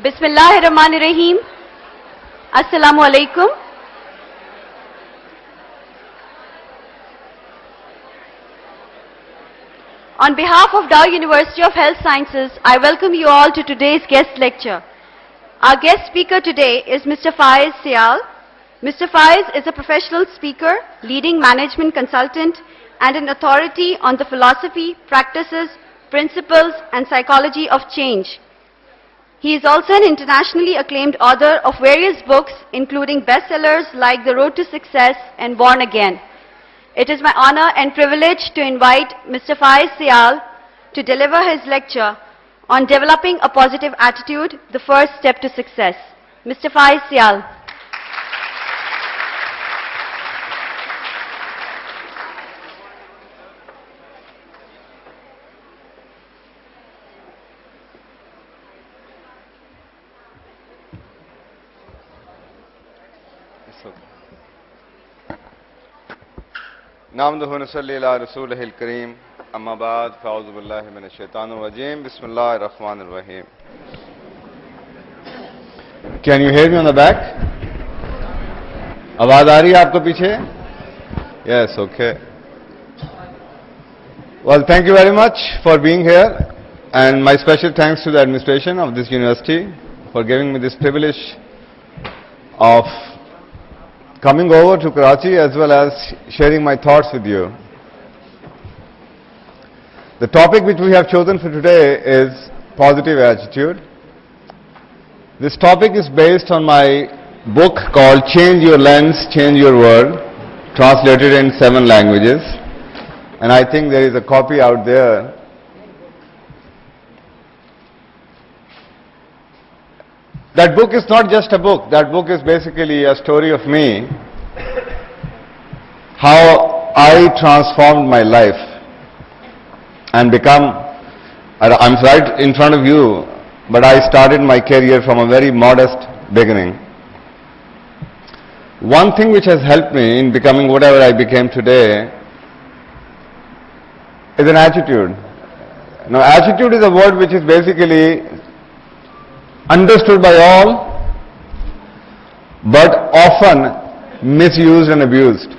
Bismillahirrahmanirrahim. Assalamu alaikum. On behalf of Dow University of Health Sciences, I welcome you all to today's guest lecture. Our guest speaker today is Mr. Faiez Seyal. Mr. Faiez is a professional speaker, leading management consultant, and an authority on the philosophy, practices, principles, and psychology of change. He is also an internationally acclaimed author of various books, including bestsellers like The Road to Success and Born Again. It is my honor and privilege to invite Mr. Faiez Seyal to deliver his lecture on developing a positive attitude, the first step to success. Mr. Faiez Seyal. नामदहु नसल्ली अला रसूलिहिल करीम अम्मा बाद फ़अऊज़ु बिल्लाहि मिनश शैतानिर रजीम बिस्मिल्लाहिर रहमानिर रहीम. Can you hear me on the back? आवाज आ रही है आपको पीछे? Yes, okay. Well, thank you very much for being here, and my special thanks to the administration of this university for giving me this privilege of coming over to Karachi as well as sharing my thoughts with you. The topic which we have chosen for today is positive attitude. This topic is based on my book called Change Your Lens, Change Your World, translated in 7 languages. And I think there is a copy out there. That book is not just a book. That book is basically a story of me, how I transformed my life and I'm right in front of you, but I started my career from a very modest beginning. One thing which has helped me in becoming whatever I became today is an attitude. Now, attitude is a word which is basically understood by all, but often misused and abused.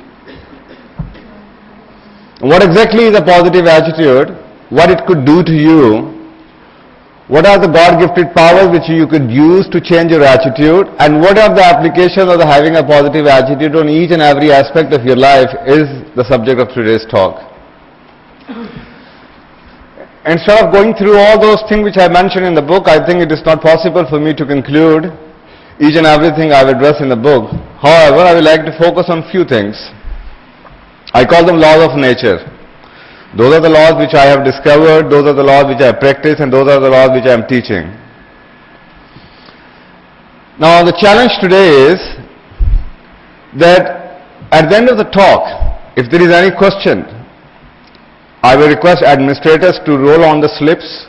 What exactly is a positive attitude? What it could do to you? What are the God-gifted powers which you could use to change your attitude? And what are the applications of having a positive attitude on each and every aspect of your life is the subject of today's talk. Instead of going through all those things which I mentioned in the book, I think it is not possible for me to conclude each and everything I will address in the book. However, I would like to focus on few things. I call them laws of nature. Those are the laws which I have discovered, those are the laws which I practice, and those are the laws which I am teaching. Now, the challenge today is that at the end of the talk, if there is any question, I will request administrators to roll on the slips.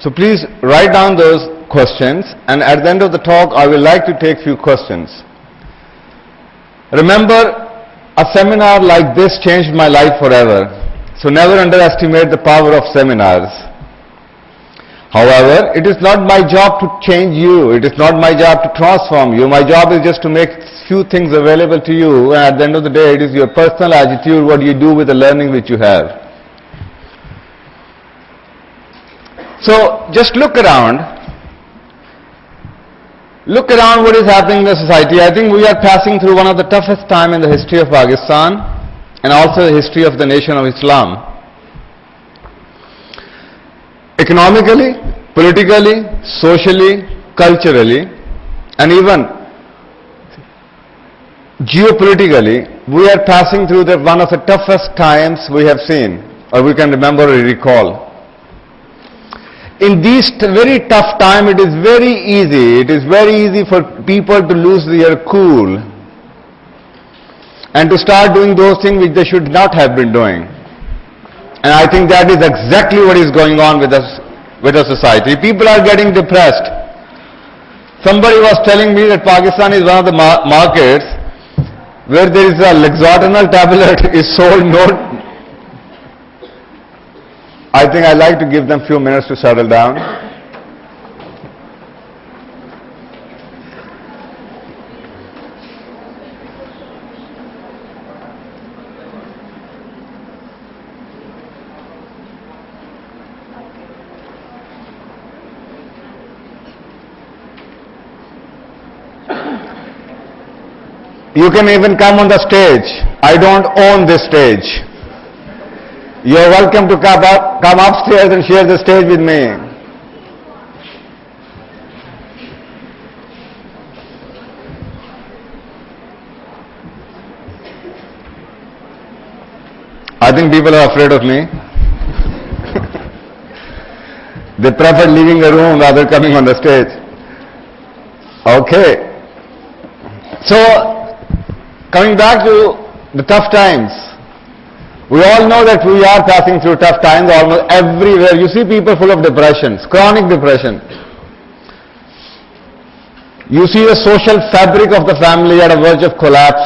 So please write down those questions, and at the end of the talk I will like to take few questions. Remember, a seminar like this changed my life forever. So never underestimate the power of seminars. However, it is not my job to change you. It is not my job to transform you. My job is just to make few things available to you, and at the end of the day it is your personal attitude, what you do with the learning which you have. So just look around what is happening in the society. I think we are passing through one of the toughest time in the history of Pakistan and also the history of the nation of Islam. Economically, politically, socially, culturally, and even geopolitically, we are passing through one of the toughest times we have seen, or we can remember or recall. In these very tough times, it is very easy for people to lose their cool and to start doing those things which they should not have been doing. And I think that is exactly what is going on with us, with our society. People are getting depressed. Somebody was telling me that Pakistan is one of the markets where there is a Lexotanol tablet is sold. I think I'd like to give them a few minutes to settle down. You can even come on the stage. I don't own this stage. You're welcome to come upstairs and share the stage with me. I think people are afraid of me. They prefer leaving the room rather than coming on the stage. Okay. So, coming back to the tough times. We all know that we are passing through tough times almost everywhere. You see people full of depressions, chronic depression. You see the social fabric of the family at a verge of collapse.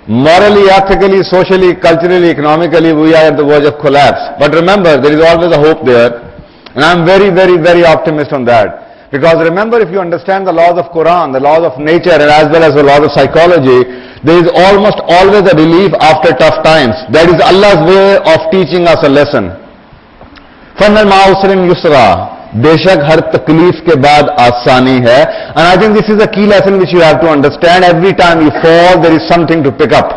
Morally, ethically, socially, culturally, economically, we are at the verge of collapse. But remember, there is always a hope there. And I'm very, very, very optimistic on that. Because remember, if you understand the laws of Quran, the laws of nature, and as well as the laws of psychology, there is almost always a relief after tough times. That is Allah's way of teaching us a lesson. فَمَا الْمَعُسْرٍ يُسْرًا बेशक हर तकलीफ के बाद आसानी है. And I think this is a key lesson which you have to understand. Every time you fall, there is something to pick up.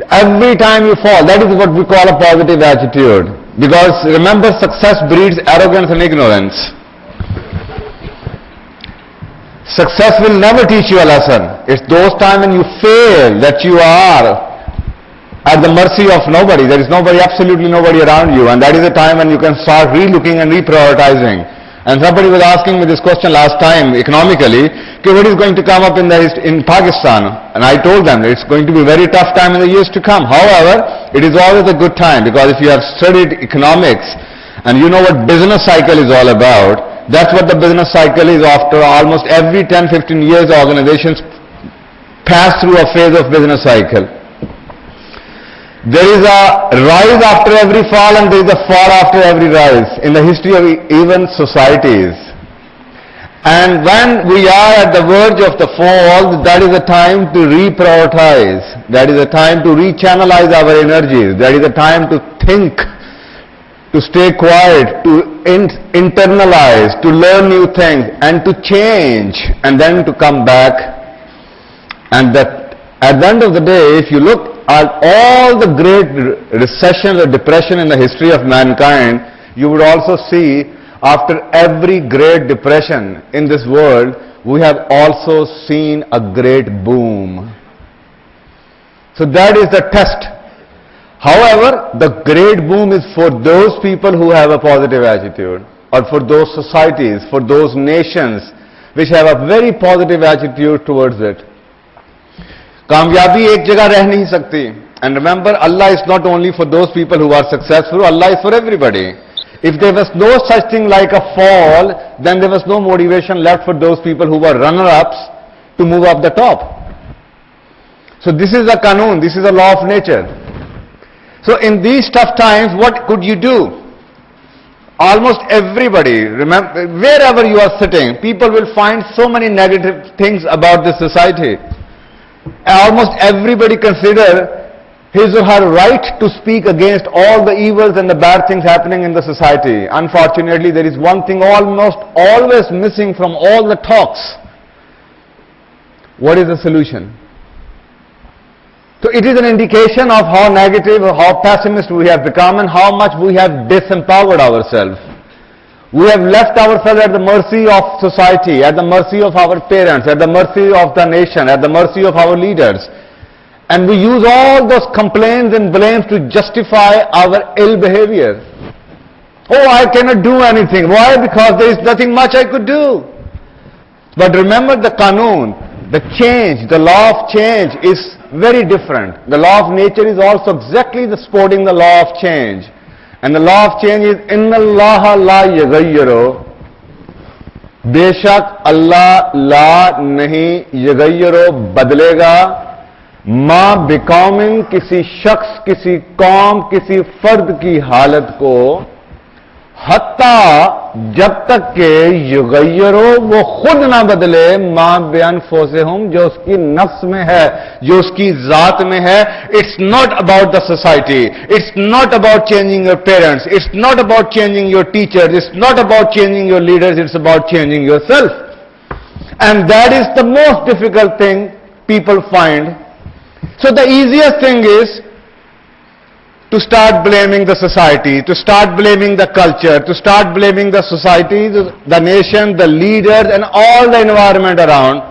Every time you fall, that is what we call a positive attitude. Because remember, success breeds arrogance and ignorance. Success will never teach you a lesson. It's those times when you fail that you are at the mercy of nobody. There is nobody, absolutely nobody around you. And that is the time when you can start re-looking and reprioritizing. And somebody was asking me this question last time, economically, okay, what is going to come up in Pakistan? And I told them it's going to be a very tough time in the years to come. However, it is always a good time, because if you have studied economics and you know what business cycle is all about, that's what the business cycle is. After almost every 10-15 years, organizations pass through a phase of business cycle. There is a rise after every fall, and there is a fall after every rise in the history of even societies. And when we are at the verge of the fall, that is a time to reprioritize. That is a time to rechannelize our energies. That is a time to think, to stay quiet, to internalize, to learn new things, and to change, and then to come back. And that at the end of the day, if you look at all the great recessions or depression in the history of mankind, you would also see after every great depression in this world, we have also seen a great boom. So that is the test. However, the great boom is for those people who have a positive attitude, or for those societies, for those nations which have a very positive attitude towards it. कामयाबी एक जगह रह नहीं सकती. And remember, Allah is not only for those people who are successful, Allah is for everybody. If there was no such thing like a fall, then there was no motivation left for those people who were runner-ups to move up the top. So this is a qanun, this is a law of nature. So in these tough times, what could you do? Almost everybody, remember, wherever you are sitting, people will find so many negative things about this society. Almost everybody consider his or her right to speak against all the evils and the bad things happening in the society. Unfortunately, there is one thing almost always missing from all the talks. What is the solution? So it is an indication of how negative or how pessimist we have become and how much we have disempowered ourselves. We have left ourselves at the mercy of society, at the mercy of our parents, at the mercy of the nation, at the mercy of our leaders. And we use all those complaints and blames to justify our ill behavior. Oh, I cannot do anything. Why? Because there is nothing much I could do. But remember the qanun, the change, the law of change is very different. The law of nature is also exactly supporting the law of change. And the law of change is, Inna Allah la yaghayyaro. Beshak Allah la nahi yaghayyaro badlega. Ma becoming किसी शख्स, किसी कौम, किसी फर्द की हालत को हत्ता जब तक के युगय्यरो वो खुद ना बदले मां बयान फोसे हम जो उसकी नफ्स में है, जो उसकी जात में है. It's not about the society, it's not about changing your parents, it's not about changing your teachers, it's not about changing your leaders, it's about changing yourself. And that is the most difficult thing people find. So the easiest thing is to start blaming the society, to start blaming the culture, to start blaming the society, the nation, the leaders and all the environment around.